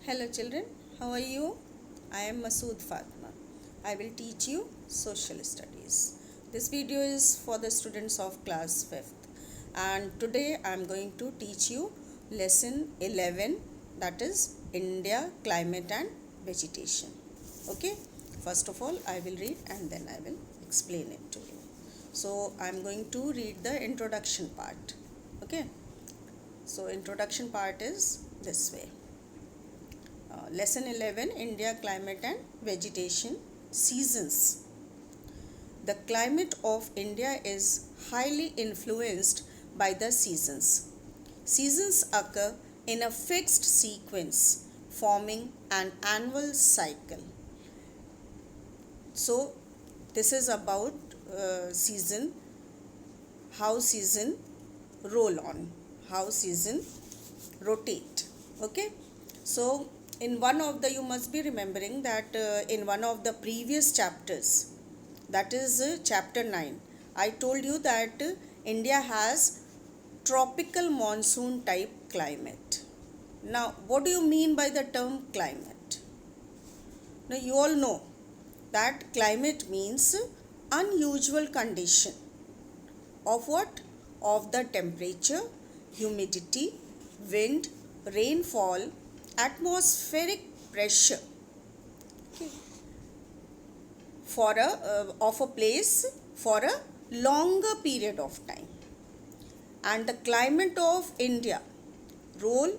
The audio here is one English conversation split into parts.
Hello children, how are you? I am Masood Fatma. I will teach you social studies. This video is for the students of class 5th and today I am going to teach you lesson 11, that is India, climate and vegetation. Okay, first of all I will read and then I will explain it to you. So I am going to read the introduction part. Okay, so introduction part is this way. Lesson 11, India, climate and vegetation, seasons. The climate of India is highly influenced by the seasons. Seasons occur in a fixed sequence, forming an annual cycle. So this is about season, how season roll on, how season rotate. Okay, so in one of the, you must be remembering that in one of the previous chapters, that is chapter 9, I told you that India has tropical monsoon type climate. Now what do you mean by the term climate? Now you all know that climate means unusual condition of what? Of the temperature, humidity, wind, rainfall, atmospheric pressure, okay, for of a place for a longer period of time. And the climate of India roll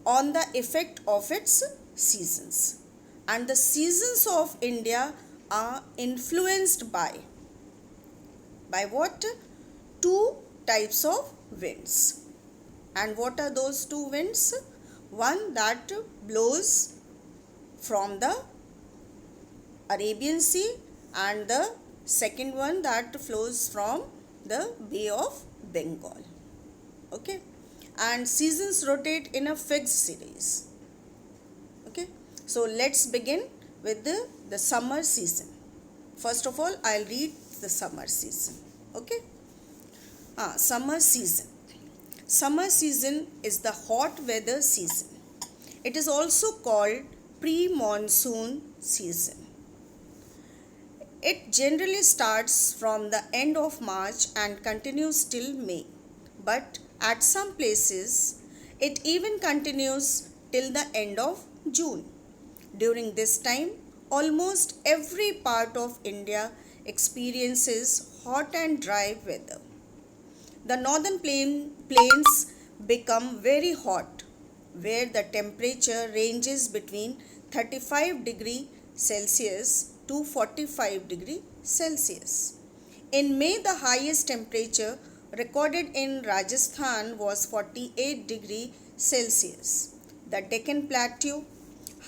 on the effect of its seasons, and the seasons of India are influenced by what? Two types of winds. And what are those two winds? One that blows from the Arabian Sea and the second one that flows from the Bay of Bengal. Okay, and seasons rotate in a fixed series. Okay, so let's begin with the summer season. First of all, I'll read the summer season. Okay, summer season. Summer season is the hot weather season. It is also called pre-monsoon season. It generally starts from the end of March and continues till May. But at some places, it even continues till the end of June. During this time, almost every part of India experiences hot and dry weather. The northern plains become very hot, where the temperature ranges between 35 degree Celsius to 45 degree Celsius. In May, the highest temperature recorded in Rajasthan was 48 degree Celsius. The Deccan Plateau,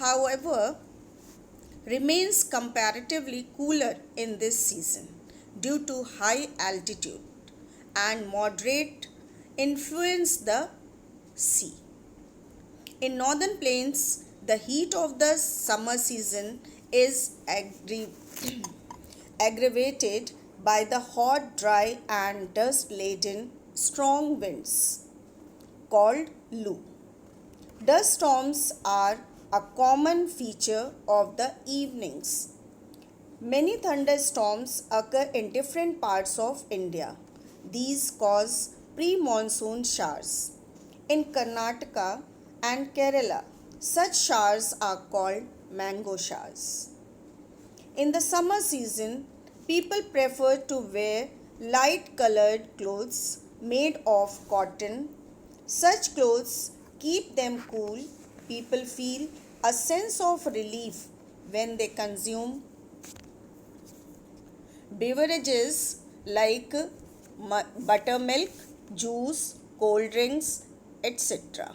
however, remains comparatively cooler in this season due to high altitude and moderate influence the sea. In northern plains, the heat of the summer season is aggravated by the hot, dry and dust-laden strong winds called Lu. Dust storms are a common feature of the evenings. Many thunderstorms occur in different parts of India. These cause pre-monsoon showers. In Karnataka and Kerala, such showers are called mango showers. In the summer season, people prefer to wear light colored clothes made of cotton. Such clothes keep them cool. People feel a sense of relief when they consume beverages like buttermilk, juice, cold drinks, etc.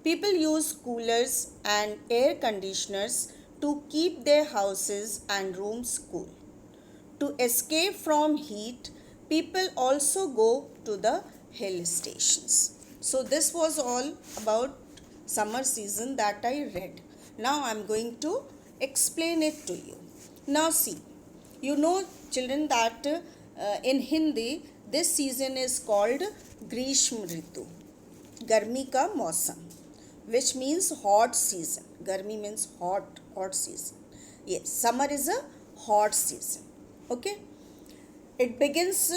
People use coolers and air conditioners to keep their houses and rooms cool. To escape from heat, people also go to the hill stations. So this was all about summer season that I read. Now I am going to explain it to you. Now see, you know children that in Hindi this season is called Grishma Ritu, Garmi ka Mausam. which means hot season. Garmi means hot season. Yes, summer is a hot season. Okay, it begins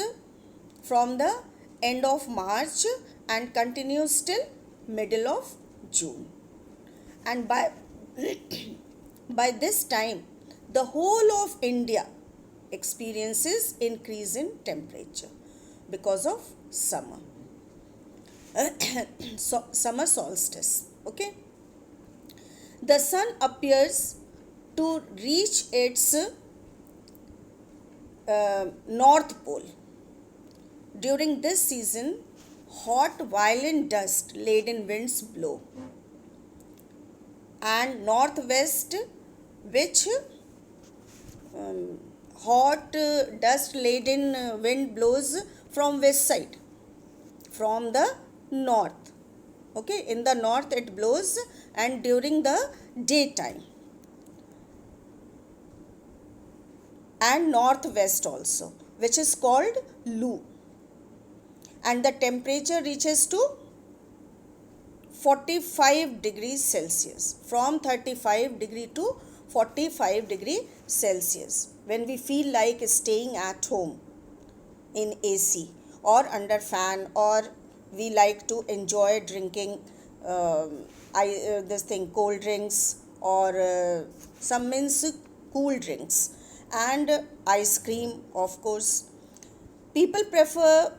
from the end of March and continues till middle of June. And by this time, the whole of India experiences increase in temperature because of summer. So, summer solstice. Okay, the sun appears to reach its north pole. During this season, hot violent dust laden winds blow, and northwest, which hot dust laden wind blows from west side, from the north. Okay, in the north it blows, and during the daytime, and northwest also, which is called Lu, and the temperature reaches to 45 degrees Celsius, from 35 degree to 45 degree Celsius, when we feel like staying at home in AC or under fan, or we like to enjoy drinking cold drinks, or some means cool drinks, and ice cream, of course. People prefer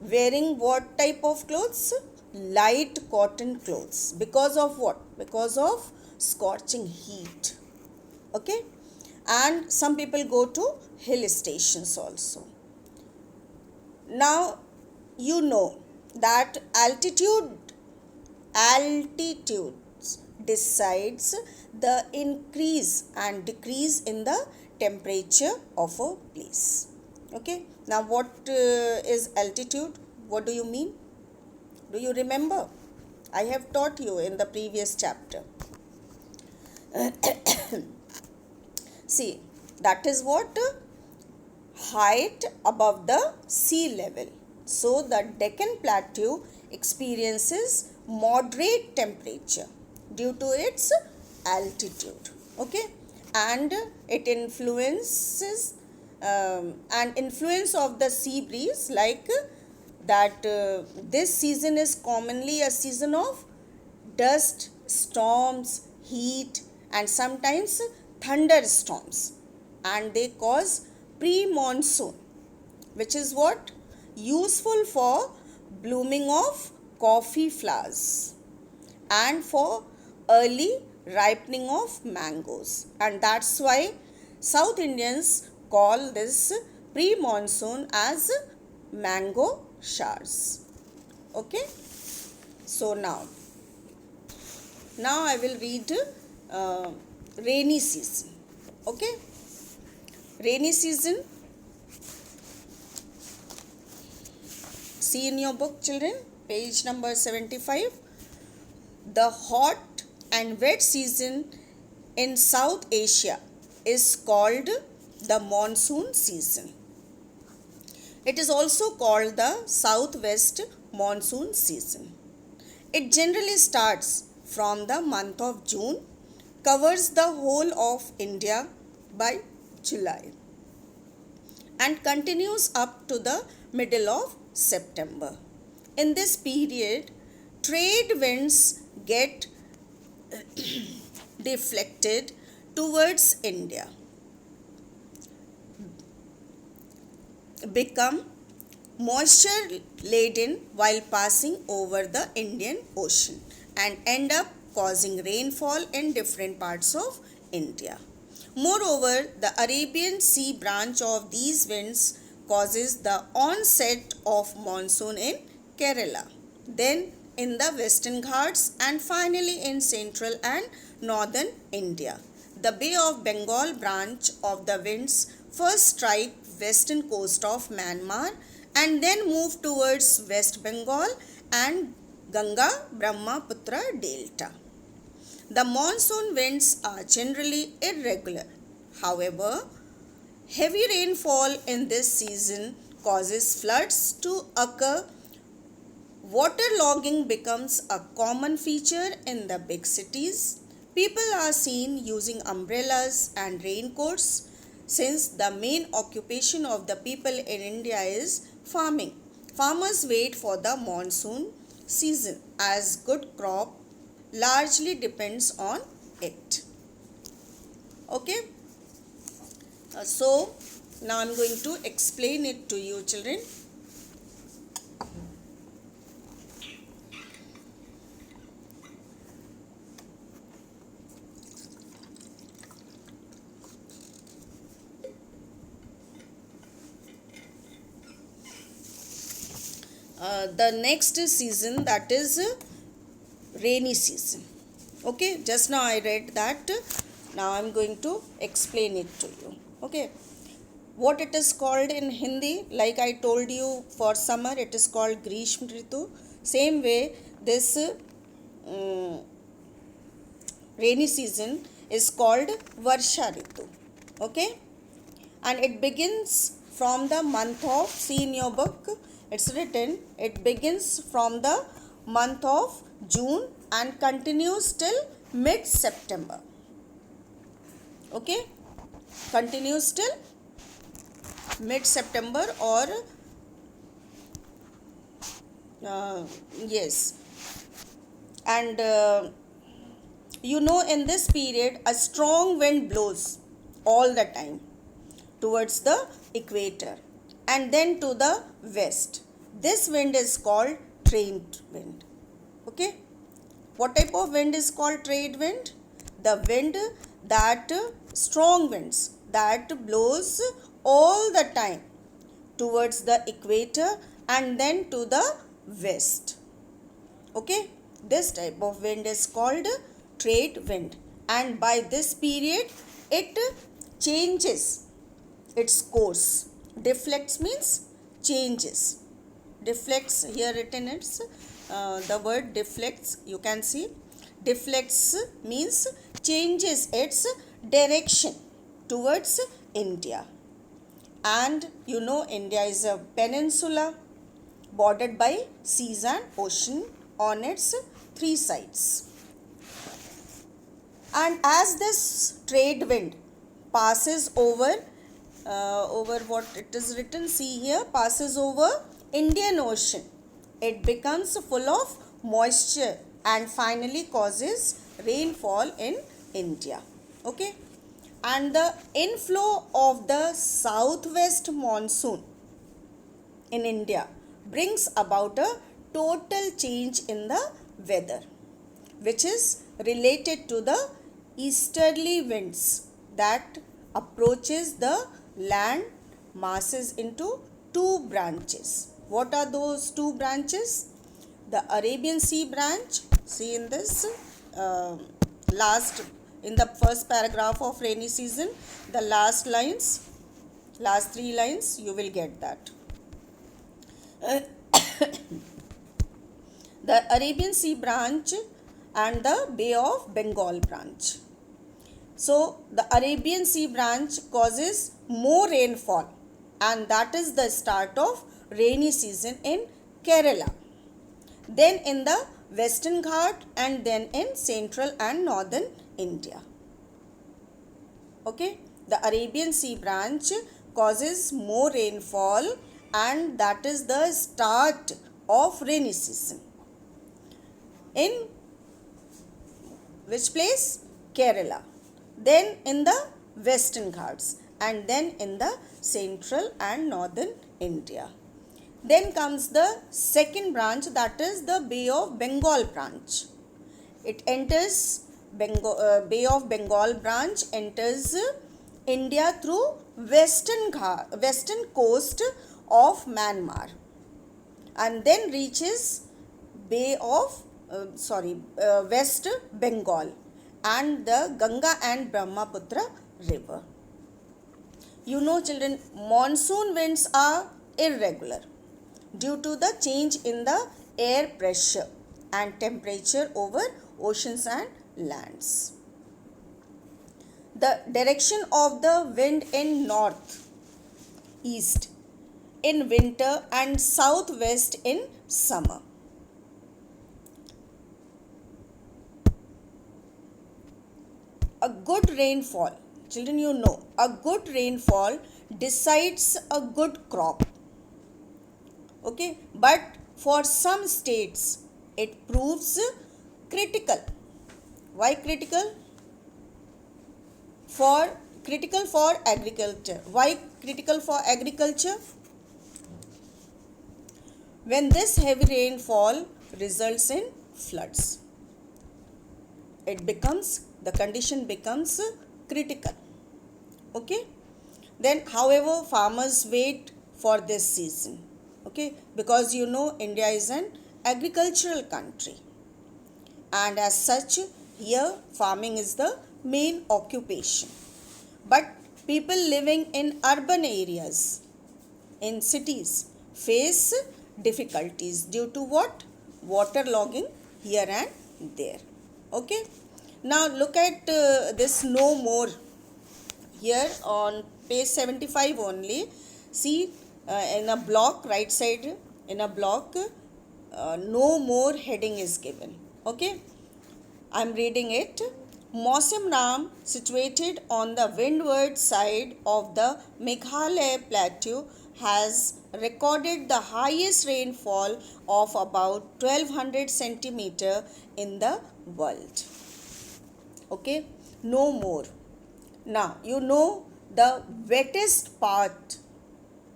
wearing what type of clothes? Light cotton clothes. Because of what? Because of scorching heat. Okay, and some people go to hill stations also. Now you know that altitudes decides the increase and decrease in the temperature of a place. Okay, now what is altitude? What do you mean? Do you remember? I have taught you in the previous chapter. See, that is what? Height above the sea level. So the Deccan Plateau experiences moderate temperature due to its altitude. Okay, and it influences and influence of the sea breeze, like that this season is commonly a season of dust storms, heat, and sometimes thunderstorms, and they cause pre-monsoon, which is what? Useful for blooming of coffee flowers and for early ripening of mangoes, and that's why South Indians call this pre-monsoon as mango showers. Okay, so now I will read rainy season. Okay, rainy season. See in your book, children, page number 75. The hot and wet season in South Asia is called the monsoon season. It is also called the southwest monsoon season. It generally starts from the month of June, covers the whole of India by July, and continues up to the middle of September. In this period, trade winds get deflected towards India, become moisture laden while passing over the Indian Ocean, and end up causing rainfall in different parts of India. Moreover, the Arabian Sea branch of these winds causes the onset of monsoon in Kerala, then in the Western Ghats, and finally in central and northern India. The Bay of Bengal branch of the winds first strike western coast of Myanmar and then move towards West Bengal and Ganga Brahmaputra Delta. The monsoon winds are generally irregular. However, heavy rainfall in this season causes floods to occur Waterlogging becomes a common feature in the big cities. People are seen using umbrellas and raincoats since the main occupation of the people in India is farming. Farmers wait for the monsoon season as good crop largely depends on it. Okay, so now I'm going to explain it to you, children. The next season, that is rainy season. Okay, just now I read that. Now I'm going to explain it to you. Okay, what it is called in Hindi, like I told you, for summer it is called Grishma Ritu. Same way, this rainy season is called Varsha Ritu. Okay, and it begins from the month of, see in your book, it's written, it begins from the month of June and continues till mid-September. Okay, continues till mid-September, or yes, and in this period a strong wind blows all the time towards the equator and then to the west. This wind is called trade wind. Okay, what type of wind is called trade wind? The wind that strong winds that blows all the time towards the equator and then to the west. Okay, this type of wind is called trade wind, and by this period it changes its course. Deflects means changes. Deflects, here written it's the word deflects, you can see. Deflects means changes its direction towards India. And India is a peninsula bordered by seas and ocean on its three sides. And as this trade wind passes over what it is written, see here, passes over Indian Ocean, it becomes full of moisture and finally causes rainfall in India. Okay, and the inflow of the southwest monsoon in India brings about a total change in the weather, which is related to the easterly winds that approaches the land masses into two branches. What are those two branches? The Arabian Sea branch, see in this in the first paragraph of rainy season, the last three lines, you will get that. The Arabian Sea branch and the Bay of Bengal branch. So the Arabian Sea branch causes more rainfall, and that is the start of rainy season in Kerala, then in the Western Ghat, and then in central and northern India. Okay, the Arabian Sea branch causes more rainfall, and that is the start of rainy season. In which place? Kerala. Then in the Western Ghats, and then in the central and northern India. Then comes the second branch, that is the Bay of Bengal branch. It enters Bay of Bengal branch enters India through western coast of Myanmar, and then reaches West Bengal and the Ganga and Brahmaputra river. Children, monsoon winds are irregular due to the change in the air pressure and temperature over oceans and lands. The direction of the wind in north, east in winter and southwest in summer. a good rainfall, children, you know, a good rainfall decides a good crop. Okay, but for some states it proves critical. Why critical? For critical for agriculture. Why critical for agriculture? When this heavy rainfall results in floods, the condition becomes critical. Okay, then however farmers wait for this season. Okay, because you know India is an agricultural country, and as such here farming is the main occupation. But people living in urban areas, in cities, face difficulties due to what? Waterlogging here and there. Okay, now look at this no more here on page 75 only. See, in a block, right side in a block, no more heading is given. Okay, I'm reading it. Mawsim Ram, situated on the windward side of the Meghalaya plateau, has recorded the highest rainfall of about 1200 centimeter in the world. Okay, no more. Now you know the wettest part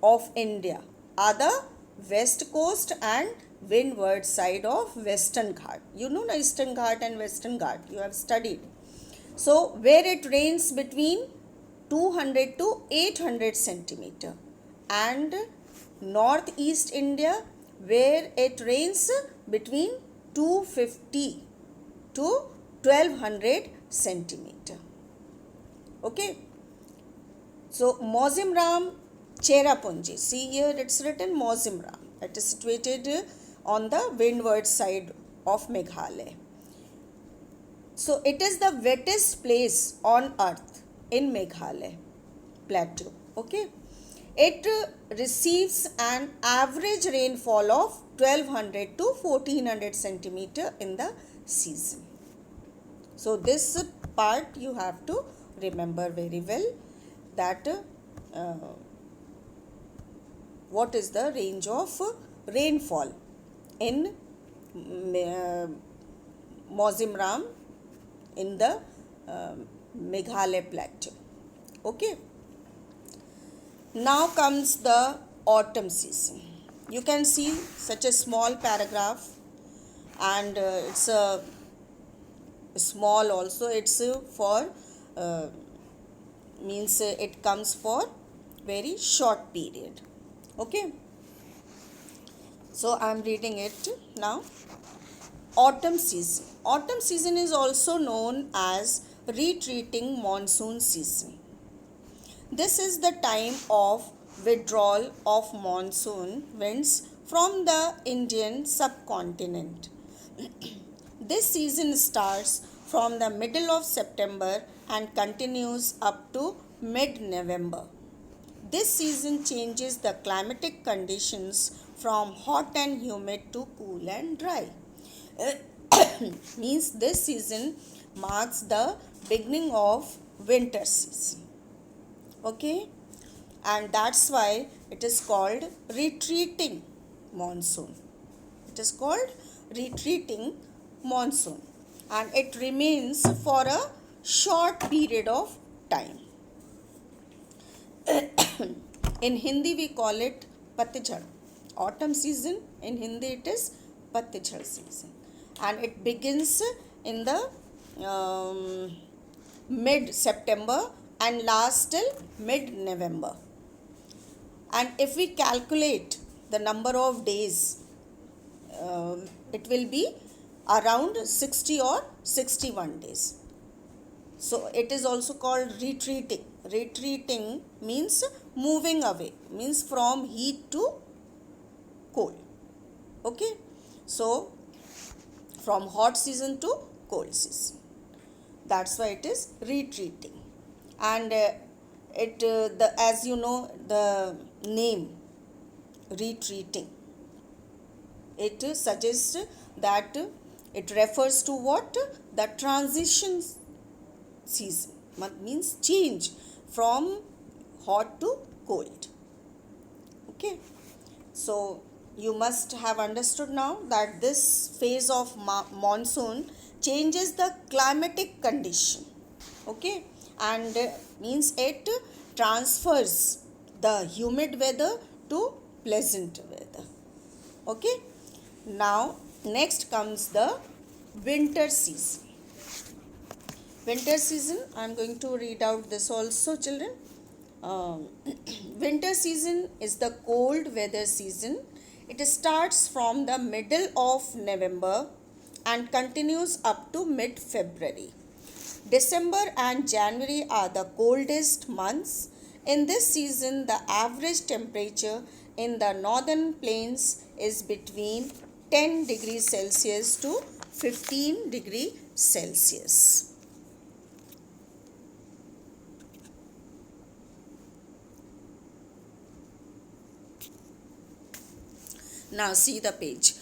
of India are the west coast and windward side of Western Ghat. You know the Eastern Ghat and Western Ghat, you have studied. So where it rains between 200 to 800 centimeter, and northeast India where it rains between 250 to 1200 centimeter. Okay, so Mawsim Ram Cherrapunji, see here it's written Mawsim Ram, it is situated on the windward side of Meghalaya. So it is the wettest place on earth in Meghalaya plateau. Okay, it receives an average rainfall of 1200 to 1400 centimeter in the season. So this part you have to remember very well, that what is the range of rainfall in Mawsim Ram in the Meghalaya plateau. Okay, now comes the autumn season. You can see such a small paragraph, and it's a small also, it's for means it comes for very short period. Okay, so I am reading it now. Autumn season. Autumn season is also known as retreating monsoon season. This is the time of withdrawal of monsoon winds from the Indian subcontinent. This season starts from the middle of September and continues up to mid-November. This season changes the climatic conditions from hot and humid to cool and dry. Means this season marks the beginning of winter season. Okay, and that's why it is called retreating monsoon. It is called retreating monsoon, and it remains for a short period of time. In Hindi we call it Patijhad. Autumn season in Hindi it is Patijhad season, and it begins in the mid-September and lasts till mid-November. And if we calculate the number of days, it will be around 60 or 61 days. So it is also called retreating. Retreating means moving away, means from heat to cold. Okay, so from hot season to cold season, that's why it is retreating. And as you know, the name retreating, it suggests that it refers to what? The transitions season. Means change from hot to cold. Okay. So you must have understood now that this phase of monsoon changes the climatic condition. Okay. And means it transfers the humid weather to pleasant weather. Okay. Now next comes the winter season. Winter season, I am going to read out this also, children. Um, Winter season is the cold weather season. It starts from the middle of November and continues up to mid February. December and January are the coldest months. In this season, the average temperature in the northern plains is between 10 degrees Celsius to 15 degrees Celsius. Now see the page.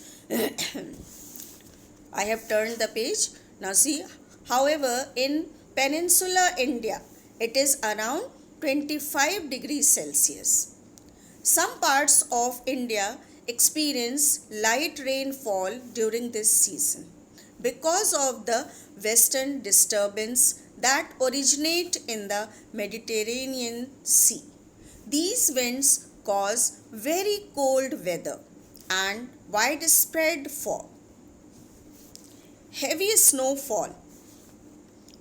I have turned the page. Now see, however, in peninsular India, it is around 25 degrees Celsius. Some parts of India experience light rainfall during this season because of the western disturbance that originate in the Mediterranean Sea. These winds cause very cold weather and widespread fog. Heavy snowfall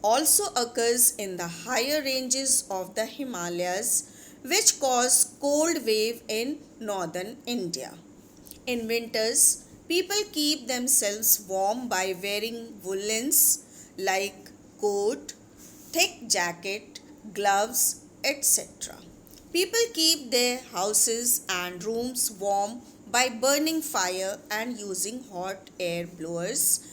also occurs in the higher ranges of the Himalayas, which cause cold wave in northern India. In winters, people keep themselves warm by wearing woolens like coat, thick jacket, gloves, etc. People keep their houses and rooms warm by burning fire and using hot air blowers.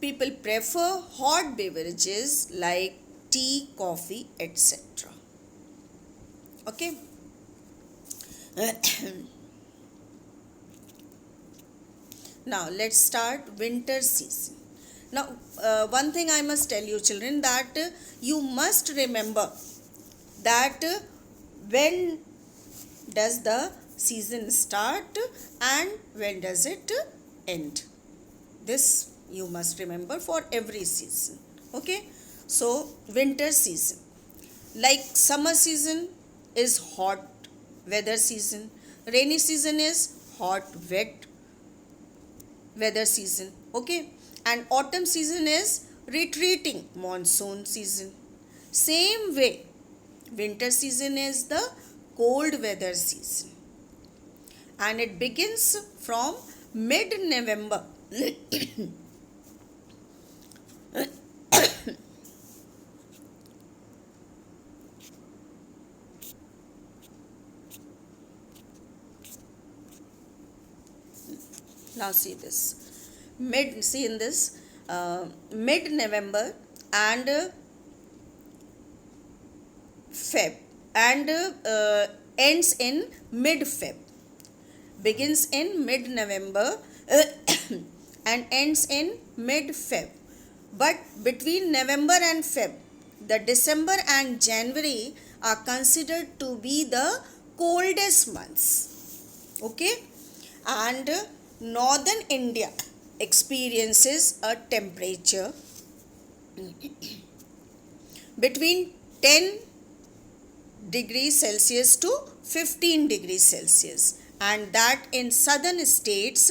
People prefer hot beverages like tea, coffee, etc. Okay. Now let's start winter season. Now one thing I must tell you, children, that you must remember that when does the season start and when does it end. This you must remember for every season. Okay. So winter season, like summer season is hot weather season, rainy season is hot wet weather season. Okay. And autumn season is retreating monsoon season. Same way, winter season is the cold weather season and it begins from mid November now see this mid November and Feb and ends in mid Feb, begins in mid November and ends in mid Feb. But between November and Feb, the December and January are considered to be the coldest months. Okay. And northern India experiences a temperature between 10 degrees Celsius to 15 degrees Celsius, and that in southern states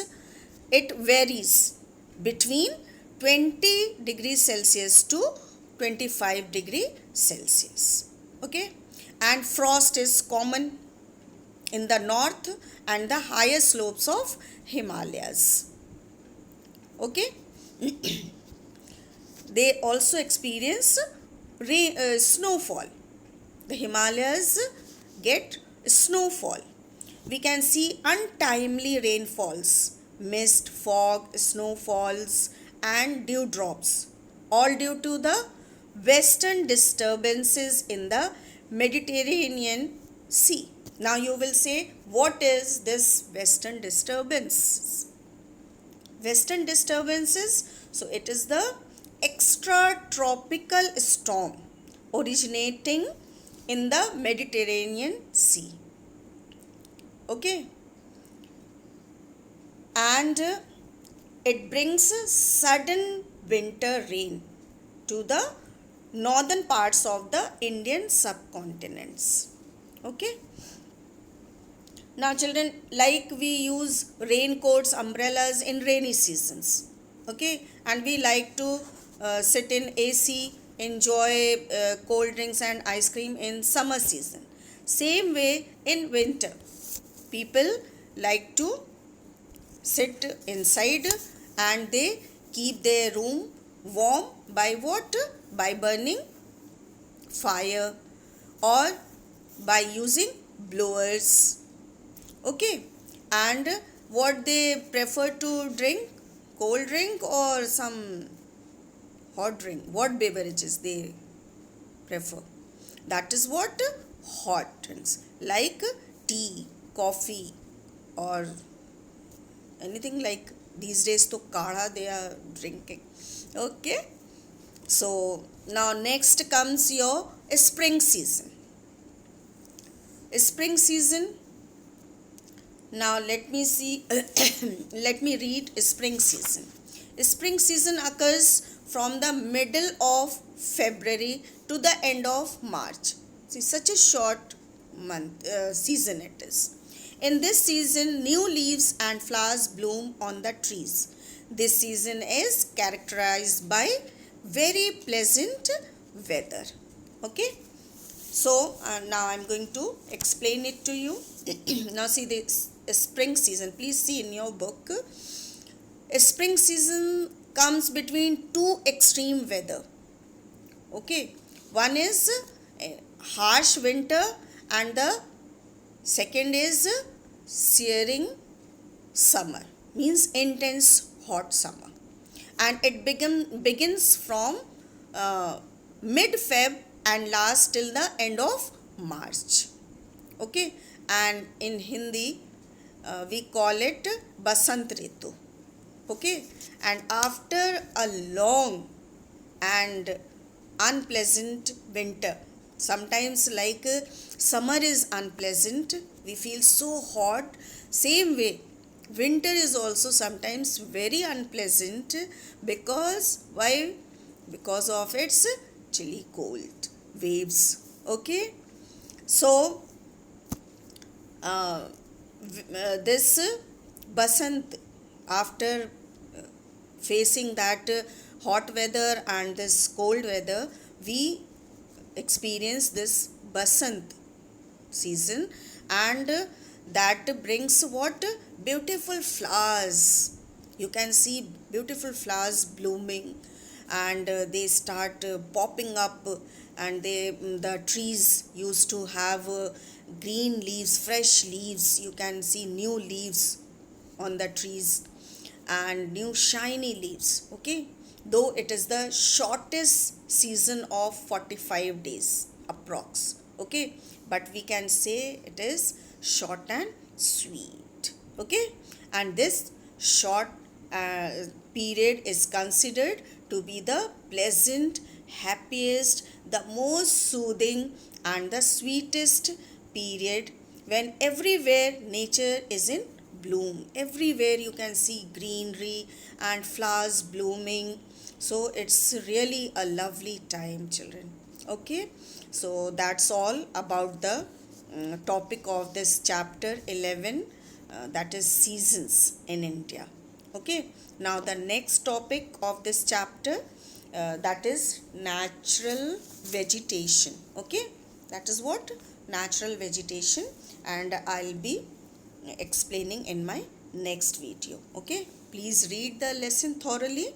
it varies between 20 degrees Celsius to 25 degrees Celsius. Okay. And frost is common in the north and the higher slopes of Himalayas. Okay. They also experience snowfall. The Himalayas get snowfall. We can see untimely rainfalls, mist, fog, snowfalls and dewdrops, all due to the western disturbances in the Mediterranean Sea. Now you will say, what is this western disturbance? So it is the extratropical storm originating in the Mediterranean Sea. Okay, and it brings sudden winter rain to the northern parts of the Indian subcontinents. Okay. Now, children, like we use raincoats, umbrellas in rainy seasons. Okay, and we like to sit in AC, enjoy cold drinks and ice cream in summer season. Same way in winter, people like to sit inside and they keep their room warm by what? By burning fire or by using blowers. Okay, and what they prefer to drink? Cold drink or some hot drink? What beverages they prefer? That is what? Hot drinks like tea, coffee, or anything like these days to kadha they are drinking. Okay, so now next comes your spring season. Spring season. Now let me see, let me read spring season. Spring season occurs from the middle of February to the end of March. See, such a short season it is. In this season, new leaves and flowers bloom on the trees. This season is characterized by very pleasant weather. Okay. So now I am going to explain it to you. Now see this spring season. Please see in your book. Spring season comes between two extreme weather. Okay. One is harsh winter and the second is searing summer. Means intense hot summer. And it begins from mid-Feb and lasts till the end of March. Okay, and in Hindi we call it Basant Ritu. Okay, and after a long and unpleasant winter, sometimes like summer is unpleasant, we feel so hot. Same way, winter is also sometimes very unpleasant because why? Because of its chilly cold waves. Okay, so this Basant, after facing that hot weather and this cold weather, we experience this Basant season, and that brings what? Beautiful flowers. You can see beautiful flowers blooming, and they start popping up, and the trees used to have green leaves, fresh leaves. You can see new leaves on the trees and new shiny leaves. Okay, though it is the shortest season of 45 days approx. Okay, but we can say it is short and sweet. Okay, and this short period is considered to be the pleasant, happiest, the most soothing and the sweetest period, when everywhere nature is in bloom. Everywhere you can see greenery and flowers blooming. So it's really a lovely time, children. Okay, so that's all about the topic of this chapter 11, that is seasons in India. Okay, now the next topic of this chapter, that is natural vegetation. Okay, that is what? Natural vegetation, and I'll be explaining in my next video. Okay, please read the lesson thoroughly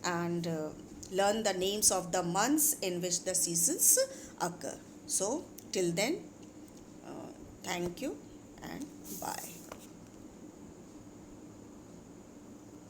and learn the names of the months in which the seasons occur. So till then, thank you and bye.